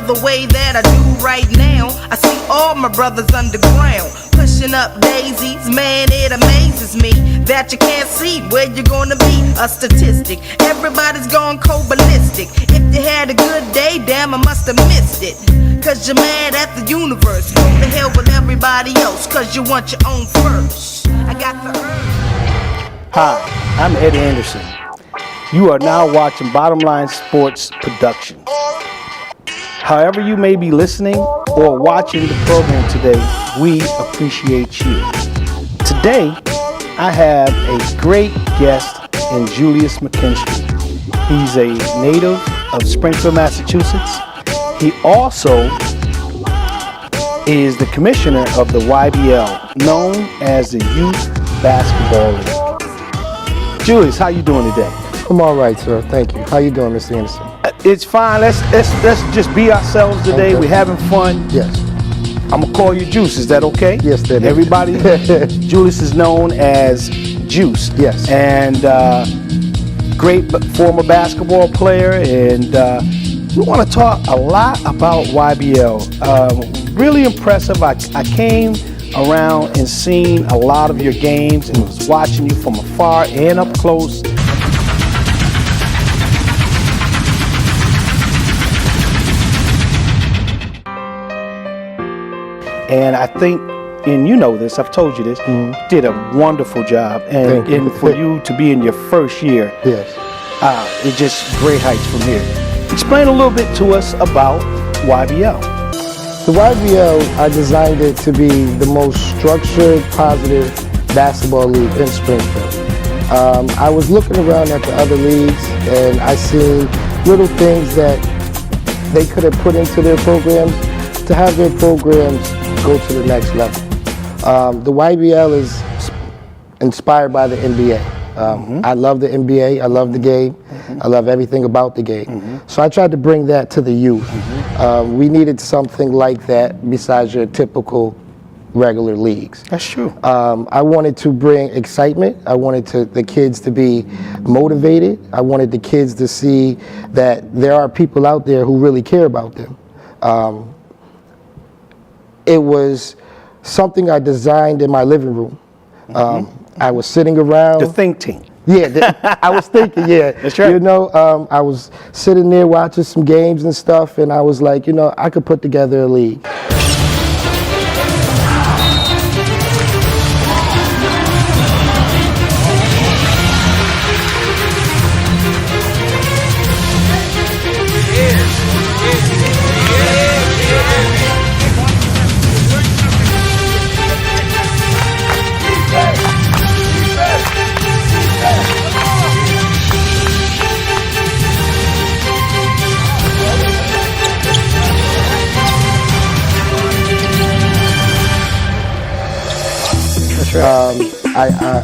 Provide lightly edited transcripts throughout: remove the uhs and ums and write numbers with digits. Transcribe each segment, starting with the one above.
the way that I do right now. I see all my brothers underground, pushing up daisies. Man, it amazes me that you can't see where you're gonna be. A statistic, everybody's gone cold ballistic. If you had a good day, damn, I must have missed it. Cause you're mad at the universe. Go to hell with everybody else, cause you want your own first. I got the urge. Hi, I'm Eddie Anderson. You are now watching Bottom Line Sports Productions. However you may be listening or watching the program today, we appreciate you. Today, I have a great guest in Julius McKinstry. He's a native of Springfield, Massachusetts. He also is the commissioner of the YBL, known as the Youth Basketball League. Julius, how you doing today? I'm all right, sir. Thank you. How you doing, Mr. Anderson? It's fine. Let's just be ourselves today. Okay. We're having fun. Yes. I'm gonna call you Juice. Is that okay? Yes, that is. Everybody, Julius is known as Juice. Yes. And great former basketball player, and we want to talk a lot about YBL. Really impressive. I came around and seen a lot of your games and was watching you from afar and up close. And I think, and you know this, I've told you this, did a wonderful job. And, Thank you. for you to be in your first year, Yes. it's just great heights from here. Explain a little bit to us about YBL. The YBL, I designed it to be the most structured, positive basketball league in Springfield. I was looking around at the other leagues, and I seen little things that they could have put into their programs to have their programs go to the next level. The YBL is inspired by the NBA. I love the NBA, I love the game, I love everything about the game. So I tried to bring that to the youth. We needed something like that besides your typical regular leagues. That's true. I wanted to bring excitement. I wanted the kids to be motivated. I wanted the kids to see that there are people out there who really care about them. It was something I designed in my living room. I was sitting around. The think tank. Yeah, I was thinking, yeah. That's right. You know, I was sitting there watching some games and stuff, and I was like, you know, I could put together a league.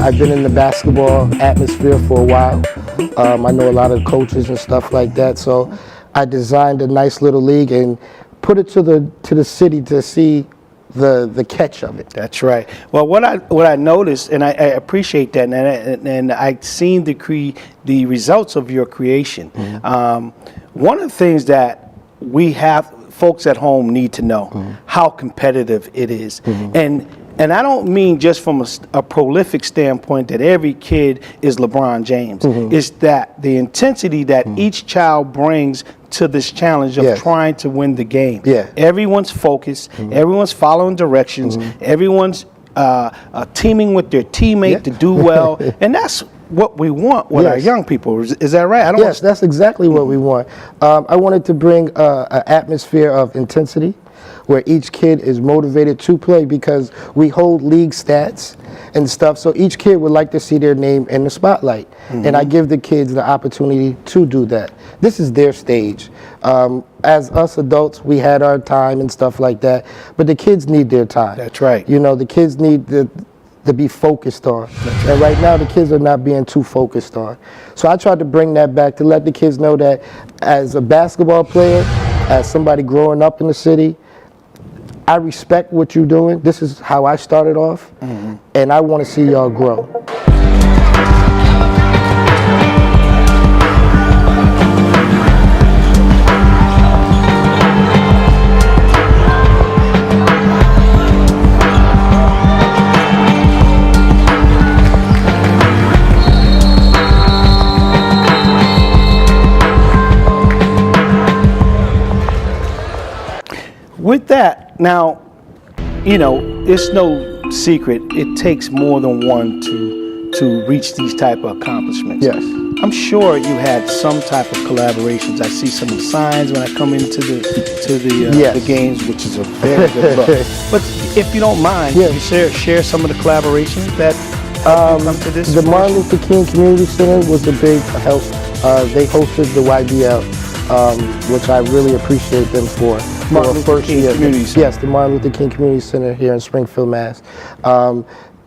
I've been in the basketball atmosphere for a while. I know a lot of coaches and stuff like that, so I designed a nice little league and put it to the city to see the catch of it. That's right. Well, what I noticed, and I appreciate that, and I've seen the results of your creation. One of the things that we have folks at home need to know how competitive it is, and I don't mean just from a prolific standpoint that every kid is LeBron James. It's that the intensity that each child brings to this challenge of trying to win the game. Everyone's focused, everyone's following directions, everyone's teaming with their teammate to do well, and that's what we want with our young people. Is that right? Yes, that's exactly what we want. I wanted to bring an atmosphere of intensity, where each kid is motivated to play, because we hold league stats and stuff, so each kid would like to see their name in the spotlight. And I give the kids the opportunity to do that. This is their stage. As us adults, we had our time and stuff like that, but the kids need their time. That's right. You know, the kids need to be focused on. And right now the kids are not being too focused on. So I tried to bring that back to let the kids know that as a basketball player, as somebody growing up in the city, I respect what you're doing. This is how I started off, and I want to see y'all grow. that, now, you know, it's no secret. It takes more than one to reach these type of accomplishments. Yes. I'm sure you had some type of collaborations. I see some of the signs when I come into the games, which is a very good look. But if you don't mind, Yes. can you share some of the collaborations that helped you come to this? The Martin Luther King Community Center was a big help. They hosted the YBL, which I really appreciate them for. Martin Luther King Community Center. Yes, the Martin Luther King Community Center here in Springfield, Mass.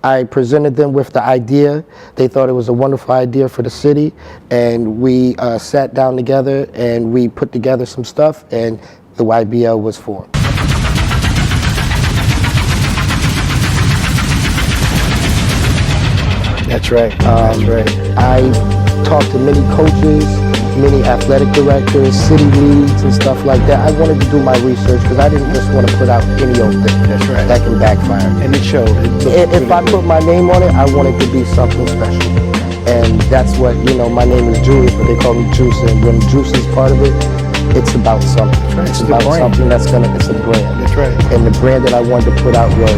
I presented them with the idea. They thought it was a wonderful idea for the city, and we sat down together and we put together some stuff, and the YBL was formed. That's right. That's right. I talked to many coaches, many athletic directors, city leagues, and stuff like that. I wanted to do my research because I didn't just want to put out any old thing. That's right. That can backfire. And it showed. If I put my name on it, I want it to be something special. And that's what, you know, my name is Julius, but they call me Juice. And when Juice is part of it, it's about something. right. It's It's about the brand. something it's a brand. That's right. And the brand that I wanted to put out was,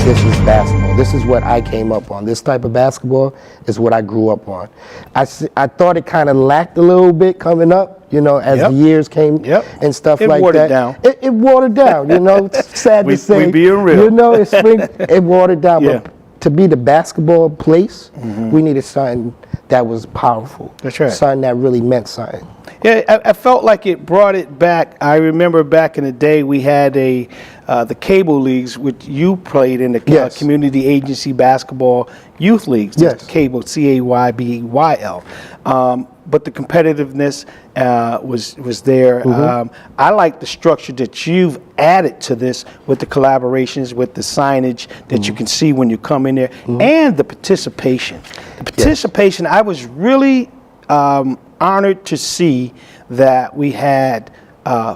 this is basketball. This is what I came up on. This type of basketball is what I grew up on. I thought it kind of lacked a little bit coming up, you know, as Yep. the years came Yep. and stuff It like watered that. down. It watered down, you know. It's sad We to say. being real. You know, it watered down. Yeah. But to be the basketball place, we needed something that was powerful. That's right. Something that really meant something. Yeah, I felt like it brought it back. I remember back in the day we had the cable leagues, which you played in the Yes. community agency basketball youth leagues. Yes. The cable, CAYBYL. But the competitiveness was there. I like the structure that you've added to this with the collaborations, with the signage that you can see when you come in there, and the participation. The participation, I was really honored to see that we had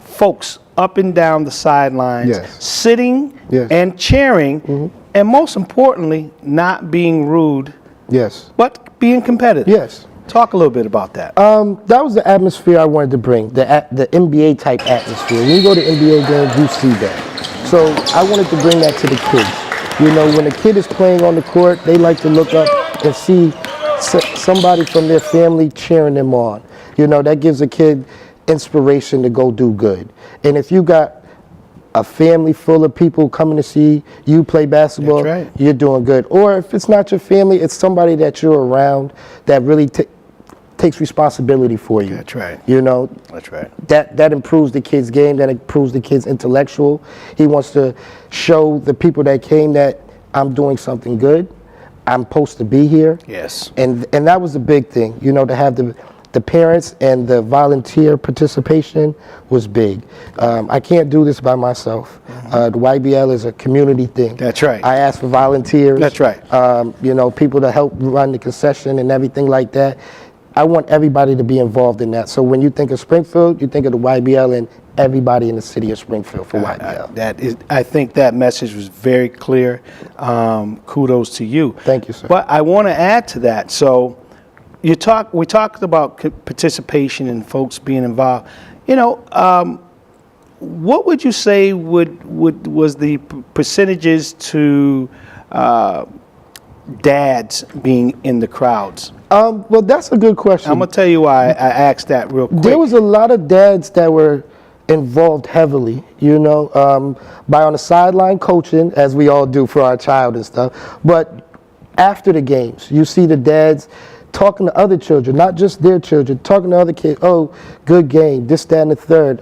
folks up and down the sidelines Yes. sitting Yes. and cheering, and most importantly, not being rude, Yes. but being competitive. Yes. Talk a little bit about that. That was the atmosphere I wanted to bring, the NBA type atmosphere. When you go to NBA games, you see that. So I wanted to bring that to the kids. You know, when a kid is playing on the court, they like to look up and see somebody from their family cheering them on. You know, that gives a kid inspiration to go do good. And if you got a family full of people coming to see you play basketball, That's right. you're doing good. Or if it's not your family, it's somebody that you're around that really takes responsibility for you. That's right. You know, That's right. that improves the kid's game, that improves the kid's intellectual. He wants to show the people that came that I'm doing something good. I'm supposed to be here. Yes. And that was a big thing, you know, to have the parents and the volunteer participation was big. I can't do this by myself. The YBL is a community thing. That's right. I asked for volunteers. That's right. You know, people to help run the concession and everything like that. I want everybody to be involved in that. So when you think of Springfield, you think of the YBL and everybody in the city of Springfield for YBL. I think that message was very clear. Kudos to you. Thank you, sir. But I want to add to that. So we talked about participation and folks being involved. You know, what would you say was the percentages to dads being in the crowds? Well, that's a good question. I'm gonna tell you why I asked that real quick. There was a lot of dads that were involved heavily, you know, by on the sideline coaching, as we all do for our child and stuff. But after the games, you see the dads talking to other children, not just their children, talking to other kids. Oh, good game, this, that, and the third.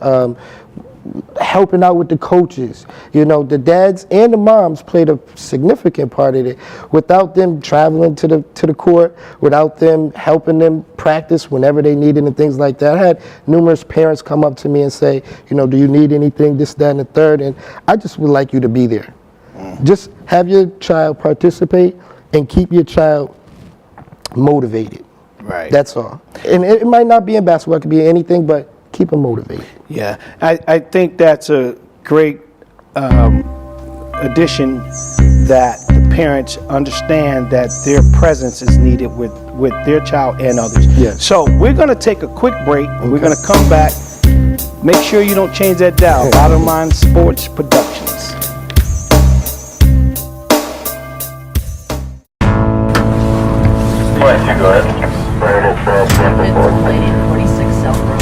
Helping out with the coaches. You know, the dads and the moms played a significant part in it. Without them traveling to the court, without them helping them practice whenever they needed and things like that. I had numerous parents come up to me and say, you know, do you need anything, this, that, and the third? And I just would like you to be there. Just have your child participate and keep your child motivated. Right. That's all. And it might not be in basketball, it could be anything, but keep them motivated. Yeah, I think that's a great addition, that the parents understand that their presence is needed with their child and others. Yes. So we're going to take a quick break. Okay. We're going to come back Make sure you don't change that dial. Bottom Line Sports Productions. Go ahead. Lady in 46 South Road.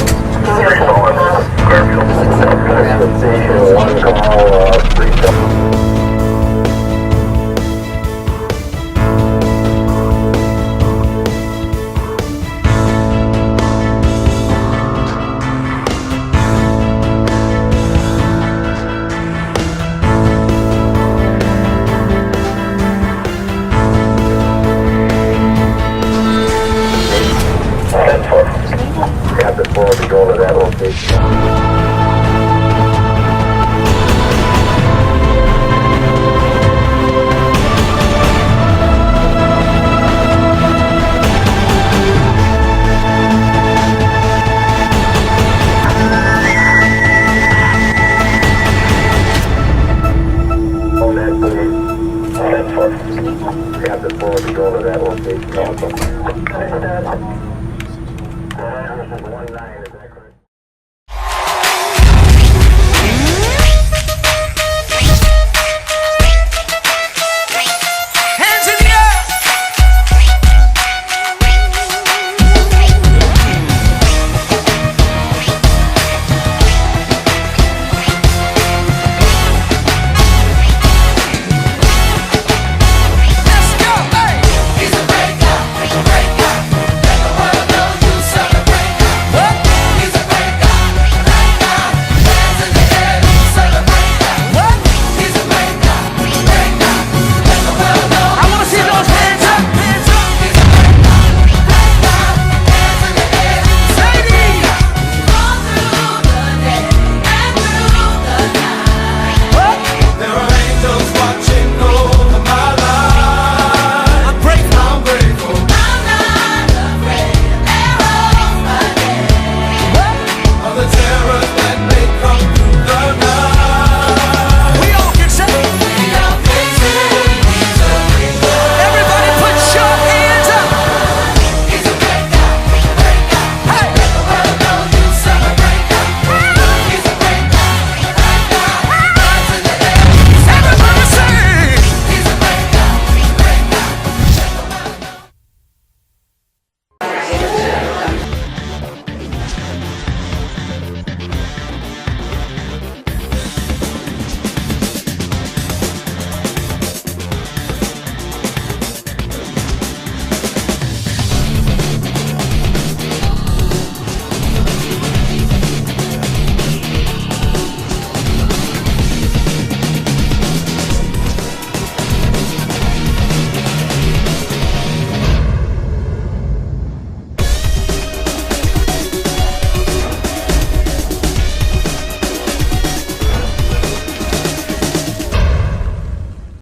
Captain 4 will be going to that location. On that please. Captain 4 will be going to that location also. 19